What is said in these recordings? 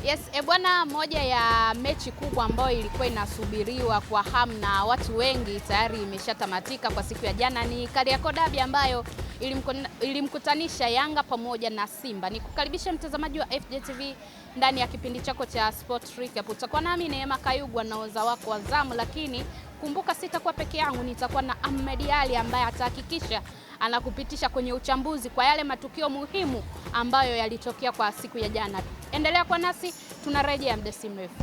Yes, bwana, moja ya mechi kubwa ambayo ilikuwa inasubiriwa kwa hamu na watu wengi tayari imeshatamatika kwa siku ya jana. Ni Kariakoo Derby ambayo ilimkutanisha Yanga pamoja na Simba. Nikukaribisha mtazamaji wa FJTV ndani ya kipindi chako cha Sport Recap. Utakuwa nami Neema Kayugwa na oza wako wa zamu, lakini kumbuka sitakuwa peke yangu, nitakuwa na Ahmed Ali ambaye atahakikisha anakupitisha kwenye uchambuzi kwa yale matukio muhimu ambayo yalitokea kwa siku ya jana. Endelea kwa nasi, tunarejea muda si mrefu.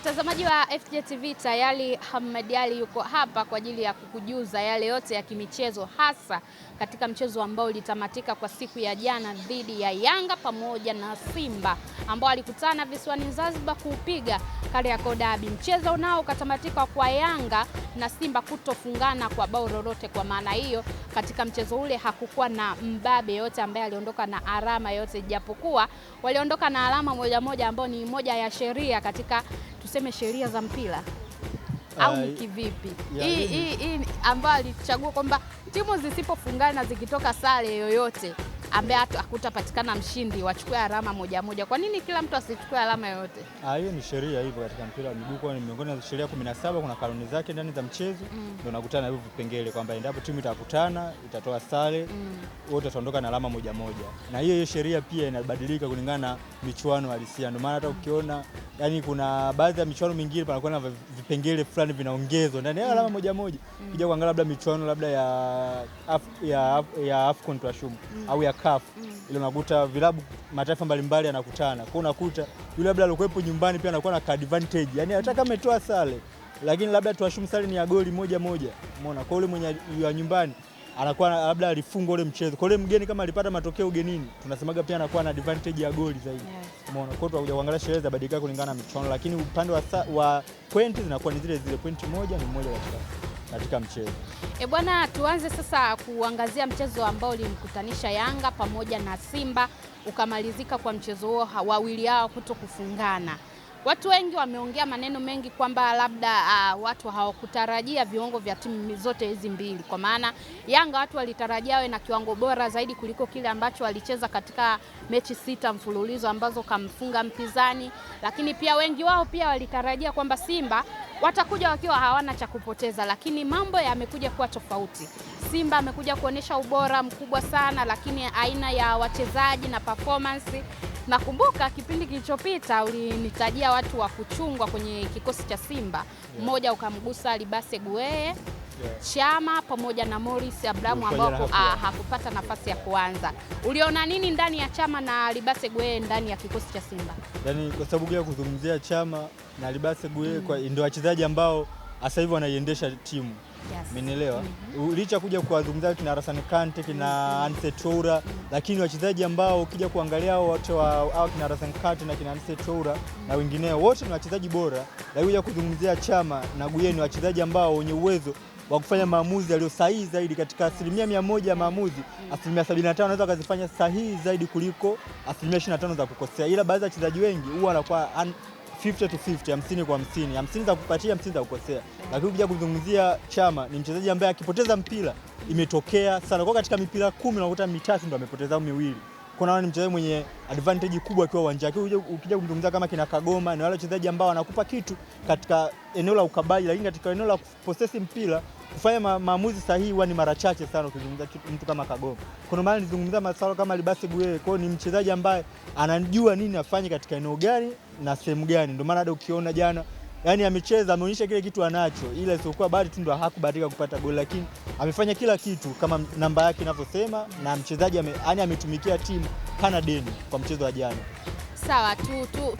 Mtazamaji wa FJTV, tayari Ahmed Ali yuko hapa kwa ajili ya kukujuza yale yote ya kimichezo, hasa katika mchezo ambao ulitamatika kwa siku ya jana dhidi ya Yanga pamoja na Simba ambao alikutana visiwani Zanzibar kuupiga Kariakoo Derby. Mchezo unao ukatamatika kwa Yanga na Simba kutofungana kwa bao lolote. Kwa maana hiyo, katika mchezo ule hakukuwa na mbabe yote ambaye aliondoka na alama yote, japokuwa waliondoka na alama moja moja ambao ni moja ya sheria katika tuseme sheria za mpira au ni kivipi? Hii ambayo alichagua kwamba timu zisipofungana zikitoka sare yoyote ambaye hakutapatikana mshindi wachukue alama moja moja. Kwa nini kila mtu asichukue alama yoyote? Hiyo ni sheria hivyo katika mpira wa miguu, kwa ni miongoni mwa sheria 17, kuna kanuni zake ndani za mchezo. Ndio nakutana hivyo vipengele kwamba endapo timu itakutana itatoa sare, wote wataondoka na alama moja moja. Na hiyo sheria pia inabadilika kulingana na michuano halisia. Ndio maana hata ukiona yani kuna baadhi ya michuano mingine panakuwa na vipengele fulani vinaongezwa ndani ya alama moja moja. Kija kuangalia labda michuano labda ya AFCON tuashumu au ya CAF, ile unakuta vilabu mataifa mbalimbali yanakutana. Kwa unakuta yule labda alikuwepo nyumbani pia anakuwa na advantage. Yani hata kama ametoa sare, lakini labda tuashumu sare ni ya goli moja moja. Umeona? Kwa yule mwenye wa nyumbani anakuwa labda alifunga ule mchezo. Kwa yule mgeni kama alipata matokeo ugenini, tunasemaga pia anakuwa na advantage ya goli zaidi. Umeona? Kwa hiyo tunakuja kuangalia sheria za badilika kulingana na michuano, lakini upande wa pointi zinakuwa ni zile pointi moja ni moja katika mchezo. Bwana, tuanze sasa kuangazia mchezo ambao ulimkutanisha Yanga pamoja na Simba, ukamalizika kwa mchezo huo wawili hao kuto kufungana. Watu wengi wameongea maneno mengi kwamba labda watu hawakutarajia viwango vya timu zote hizi mbili, kwa maana Yanga watu walitarajia wawe na kiwango bora zaidi kuliko kile ambacho walicheza katika mechi 6 mfululizo ambazo kamfunga mpinzani, lakini pia wengi wao pia walitarajia kwamba Simba watakuja wakiwa hawana cha kupoteza, lakini mambo yamekuja kuwa tofauti. Simba amekuja kuonesha ubora mkubwa sana, lakini aina ya wachezaji na performance. Nakumbuka kipindi kilichopita ulinitajia watu wa kuchungwa kwenye kikosi cha Simba. Mmoja ukamgusa Libase Gueye, Chama pamoja na Morris Abraham ambao hakupata nafasi ya kuanza. Uliona nini ndani ya Chama na Libase Gueye ndani ya kikosi cha Simba? Yaani kwa sababu ya kuzungumzia Chama na Libase Gueye ndio wachezaji ambao sasa hivi wanaiendesha timu. Umenielewa? Licha kuja kuwazungumzia kina Alassane Kante, kina Anse Toura, lakini wachezaji ambao ukija kuangalia wote au kina Alassane Kante na kina Anse Toura na wengineo wote ni wachezaji bora. Lakini kuja kuzungumzia Chama na Gueye ni wachezaji ambao wenye uwezo wa kufanya maamuzi yaliyo sahihi zaidi. Katika 100% ya maamuzi, 75% wanaweza kuzifanya sahihi zaidi kuliko 25% za kukosea. Ila baadhi ya wachezaji wengi huwa wanakuwa 50-50, 50 kwa 50, 50 za kupatia, 50 za kukosea. Lakini ukija kuzungumzia Chama ni mchezaji ambaye akipoteza mpira imetokea sana. Kwa katika mipira 10 unakuta 3 ndio amepoteza au 2. Kuna ni mchezaji mwenye advantage kubwa kwa uwanjani. Ukija kuzungumzia kama kina Kagoma ni wale wachezaji ambao wanakupa kitu katika eneo la ukabaji, lakini katika eneo la kupossess mpira kufanya maamuzi sahihi huwa ni mara chache sana ukizungumza mtu kama Kagoma. Kuna maana nizungumzia masuala kama Libase Gueye, kwa ni mchezaji ambaye anajua nini afanye katika eneo gani na sehemu gani. Ndio maana hata ukiona jana yani amecheza, ameonyesha kile kitu anacho, ila isiokuwa bahati tu ndio hakubahatika kupata goli, lakini amefanya kila kitu kama namba yake inavyosema, na mchezaji ametumikia timu hana deni kwa mchezo wa jana. Sawa,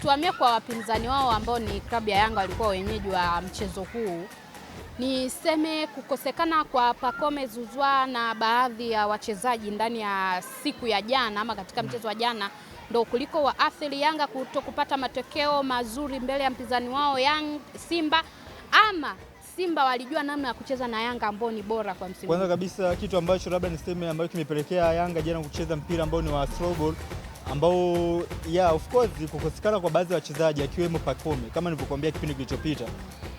tuhamie kwa wapinzani wao ambao ni klabu ya Yanga, walikuwa wenyeji wa mchezo huu. Niseme kukosekana kwa Pacome Zouzoua na baadhi ya wachezaji ndani ya siku ya jana ama katika mchezo wa jana ndo kuliko waathiri Yanga kuto kupata matokeo mazuri mbele ya mpinzani wao Simba, ama Simba walijua namna ya kucheza na Yanga ambao ni bora kwa msimu. Kwanza kabisa kitu ambacho labda niseme ambacho kimepelekea Yanga jana kucheza mpira ambao ni wa slow ball ambao of course kukosekana kwa baadhi ya wachezaji akiwemo Pacome. Kama nilivyokuambia kipindi kilichopita,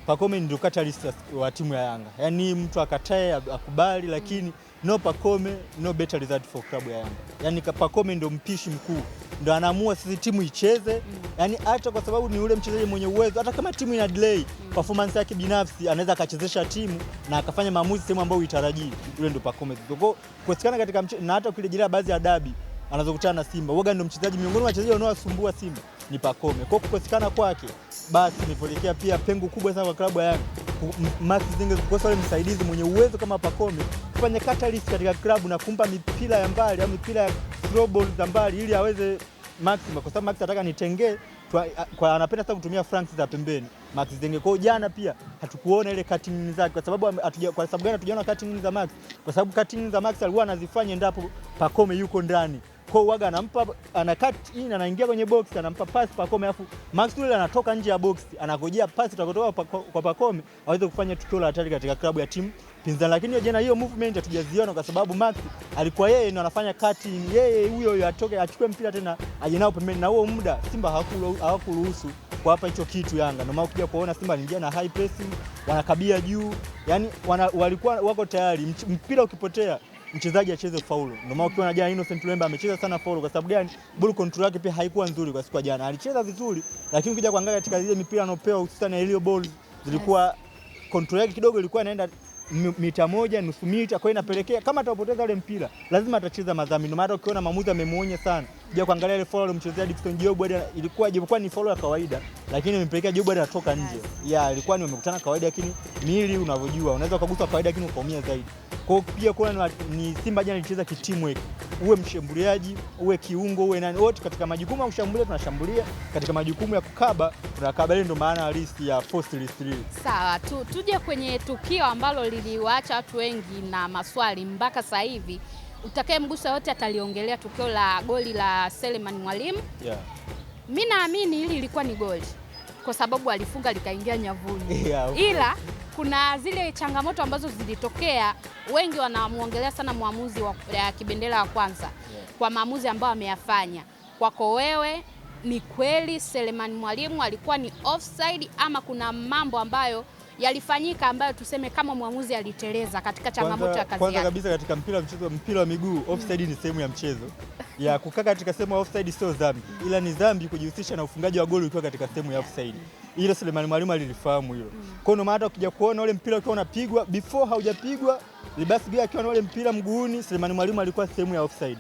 Pacome ndio catalyst wa timu ya Yanga. Yaani mtu akatae akubali, lakini no Pacome no better result for club ya Yanga. Yaani Pacome ndio mpishi mkuu, ndio anaamua sisi timu icheze. Yaani hata kwa sababu ni ule mchezaji mwenye uwezo, hata kama timu ina delay performance yake binafsi anaweza akachezesha timu na akafanya maamuzi sehemu ambayo uitarajii. Yule ndio Pacome. Kwa kukosekana katika na hata ukirejelea baadhi ya dabi anazokutana na Simba, Woga ndio mchezaji miongoni mwa wachezaji wanaosumbua Simba ni Pacome. Kwa kukosekana kwake basi imepelekea pia pengo kubwa sana kwa klabu ya Yanga. Max Zinge kukosa wale msaidizi mwenye uwezo kama Pacome kufanya catalyst katika klabu na kumpa mipira ya mbali au mipira ya throw ball za mbali ili aweze Max, kwa sababu Max anataka nitengee kwa anapenda sana kutumia flanks za pembeni Max Zinge. Kwa jana pia hatukuona ile cutting zake kwa sababu gani hatujaona cutting za Max? Kwa sababu cutting za Max alikuwa anazifanya endapo Pacome yuko ndani. Kwa Waga anampa ana cut in, anaingia kwenye box, anampa pass Pacome, afu Max yule anatoka nje ya box, anagojea pass itakotoka kwa Pacome aweze kufanya tukio la hatari katika klabu ya timu pinzani. Lakini jana hiyo movement hatujaziona kwa sababu Max alikuwa yeye ndiye anafanya cutting, yeye huyo atoke achukue mpira tena aje nao pembeni, na huo muda Simba hawakuruhusu kwa hapa hicho kitu Yanga. Ndio maana ukija kuona Simba aliingia na high pressing, wanakabia juu, yani walikuwa wako tayari mpira ukipotea mchezaji acheze faulo. Ndio maana ukiona jana Innocent Lemba amecheza sana faulo. Kwa sababu gani? Ball control yake pia haikuwa nzuri kwa siku ya jana. Alicheza vizuri, lakini ukija kuangalia katika ile mipira anaopewa hususan ile ball zilikuwa control yake kidogo ilikuwa inaenda mita moja, nusu mita, kwa hiyo inapelekea kama atapoteza ile mpira lazima atacheza madhambi. Ndio maana ukiona maamuzi amemuonya sana. Ukija kuangalia ile faulo mchezaji Dickson Job ilikuwa ni faulo ya kawaida, lakini imepelekea Job anatoka nje. Ilikuwa ni wamekutana kawaida, lakini miili unavyojua unaweza kugusa kawaida lakini ukaumia zaidi. Kwa hiyo pia kuna ni Simba jana ilicheza teamwork. Uwe mshambuliaji, uwe kiungo, uwe nani, wote katika majukumu ya kushambulia tunashambulia, katika majukumu ya kukaba tunakaba. Ile ndio maana halisi ya 4-3-3. Sawa, tuje kwenye tukio ambalo liliwaacha watu wengi na maswali mpaka sasa hivi. Utakayemgusa yote ataliongelea tukio la goli la Selemani Mwalimu. Mimi naamini hili ilikuwa ni goli kwa sababu alifunga likaingia nyavuni. Ila kuna zile changamoto ambazo zilitokea, wengi wanamuongelea sana muamuzi wa Kibendera wa kwanza kwa maamuzi ambayo ameyafanya. Kwako wewe, ni kweli Selemani Mwalimu alikuwa ni offside ama kuna mambo ambayo yalifanyika ambayo tuseme kama muamuzi aliteleza katika changamoto ya kazi yake? Kwanza kabisa katika mpira wa miguu offside ni sehemu ya mchezo. Ya kukaa katika sehemu ya offside sio dhambi, ila ni dhambi kujihusisha na ufungaji wa goli ukiwa katika sehemu ya offside. Ile Selemani Mwalimu alilifahamu hilo. Kwa hiyo maana ukija kuona ule mpira ukiwa unapigwa before haujapigwa, basi bila akiwa na ule mpira mguuni, Selemani Mwalimu alikuwa sehemu ya offside.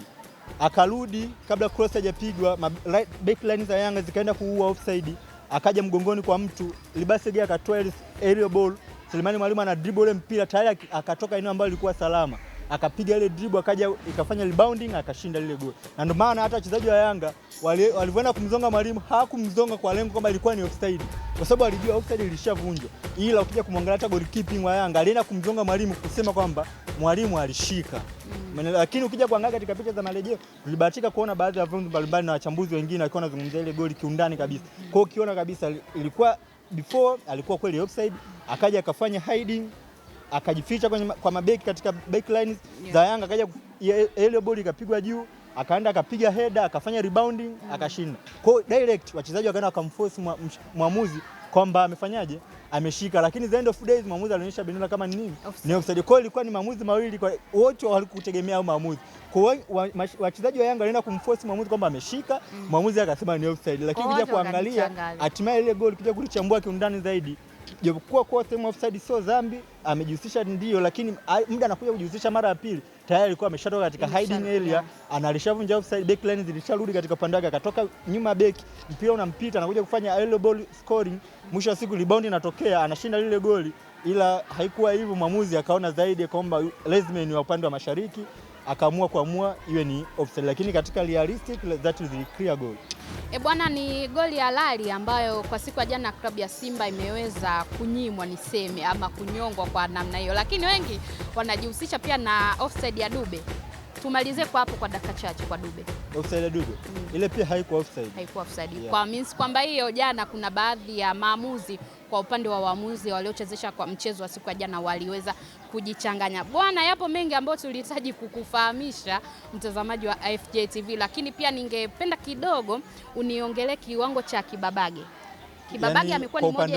Akarudi kabla cross hajapigwa, backline za Yanga zikaenda kuua offside, akaja mgongoni kwa mtu, Libasege akatoa ile aerial ball, Selemani Mwalimu ana dribble ule mpira tayari akatoka eneo ambalo lilikuwa salama, akapiga ile dribble akaja ikafanya rebounding akashinda lile goli. Na ndio maana hata wachezaji wa Yanga walivyoenda kumzonga Mwalimu hawakumzonga kwa lengo kwamba ilikuwa ni offside, kwa sababu alijua offside ilishavunjwa. Ila ukija kumwangalia hata goalkeeping wa Yanga alienda kumzonga Mwalimu kusema kwamba Mwalimu alishika. Lakini ukija kuangalia katika picha za marejeo tulibahatika kuona baadhi ya vyombo mbalimbali na wachambuzi wengine walikuwa wanazungumzia ile goli kiundani kabisa. Kwa hiyo ukiona kabisa ilikuwa before alikuwa kweli offside, akaja akafanya hiding, akajificha kwa mabeki katika backlines za Yanga, akaja ile boli ikapigwa juu, akaenda akapiga header, akafanya rebounding, akashinda. Kwa hiyo direct wachezaji wakaenda wakamforce muamuzi kwamba amefanyaje, ameshika, lakini the end of days maamuzi alionyesha bendera kama ni nini, ni offside. Kwa hiyo ilikuwa ni maamuzi mawili, kwa wote walikutegemea au maamuzi. Kwa hiyo wachezaji wa Yanga walienda kumforce maamuzi kwamba ameshika, maamuzi akasema ni offside. Lakini ukija kuangalia hatimaye ile goal kija kulichambua kiundani zaidi, japokuwa kwa sehemu offside sio dhambi, amejihusisha ndio, lakini muda anakuja kujihusisha mara ya pili tayari alikuwa ameshatoka katika hiding area, analishavunja offside, backline zilisharudi katika upande wake, akatoka nyuma beki, mpira unampita, anakuja kufanya aerial ball scoring, mwisho wa siku rebound inatokea, anashinda lile goli. Ila haikuwa hivyo, mwamuzi akaona zaidi kwamba lazima ni wa upande wa mashariki, akaamua iwe ni offside, lakini katika realistic that is a clear goal. Bwana, ni goli halali ambayo kwa siku ya jana klabu ya Simba imeweza kunyimwa niseme ama kunyongwa kwa namna hiyo, lakini wengi wanajihusisha pia na offside ya Dube. Tumalize kwa hapo kwa dakika chache kwa Dube. Offside ya Dube. Ile pia haikuwa offside. Haikuwa offside. Yeah. Kwa means kwamba hiyo jana kuna baadhi ya maamuzi kwa upande wa waamuzi waliochezesha kwa mchezo wa siku ya jana waliweza kujichanganya. Bwana, yapo mengi ambayo tulihitaji kukufahamisha mtazamaji wa FJ TV, lakini pia ningependa kidogo uniongelee kiwango cha Kibabage. Kibabage amekuwa ni moja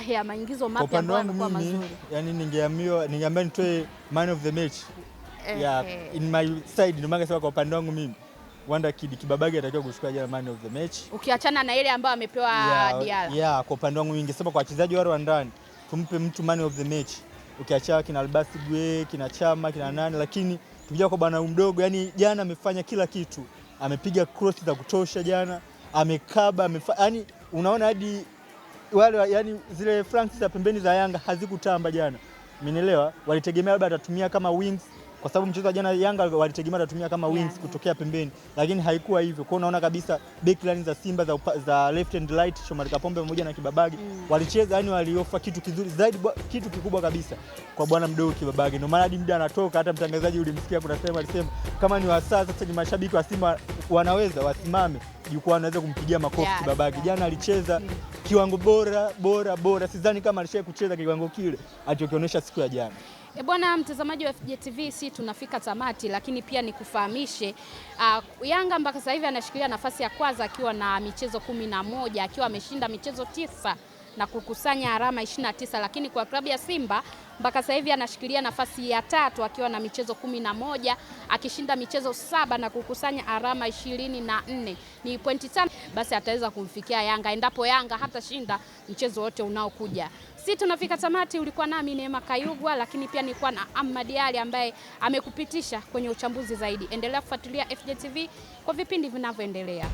ya maingizo mapya ambayo yamekuwa mazuri. Yani ningeambia nitoe man of the match. In my side ndio maana sema kwa upande wangu mimi Wanda Kid Kibabage atakiwa kuchukua jana man of the match. Ukiachana na ile ambayo amepewa Diarra. Kwa upande wangu ningesema kwa wachezaji wale wa ndani tumpe mtu man of the match. Ukiacha kina Albasi Gue, kina Chama, kina nani, lakini tukija kwa bwana mdogo, yani jana amefanya kila kitu. Amepiga cross za kutosha jana, amekaba, yani unaona hadi wale yani zile flanks za pembeni za Yanga hazikutamba jana. Umeelewa? Walitegemea labda atatumia kama wings kwa sababu mchezo wa jana Yanga walitegemea atatumia kama wings kutokea pembeni, lakini haikuwa hivyo. Kwa unaona kabisa backline za Simba za left and right, Shomari Kapombe pamoja na Kibabage walicheza, yani waliofa kitu kizuri zaidi, kitu kikubwa kabisa kwa bwana mdogo Kibabage. Ndio maana hadi muda anatoka, hata mtangazaji ulimsikia kuna sema alisema kama ni wasaa sasa ni mashabiki wa Simba wanaweza wasimame jukwaa, wanaweza kumpigia makofi Kibabage. Jana alicheza kiwango bora, sidhani kama alishaye kucheza kiwango kile alichokionyesha siku ya jana. Bwana mtazamaji wa FJ TV, si tunafika tamati, lakini pia nikufahamishe Yanga mpaka sasa hivi anashikilia nafasi ya kwanza akiwa na michezo 11, akiwa ameshinda michezo 9 na kukusanya alama 29, lakini kwa klabu ya Simba mpaka sasa hivi anashikilia nafasi ya 3 akiwa na michezo 11, akishinda michezo 7 na kukusanya alama 24. Ni pointi 5, basi ataweza kumfikia Yanga endapo Yanga hatashinda mchezo wote unaokuja. Si tunafika tamati, ulikuwa nami Neema Kayugwa, lakini pia nilikuwa na Ahmad Ali ambaye amekupitisha kwenye uchambuzi zaidi. Endelea kufuatilia FJ TV kwa vipindi vinavyoendelea.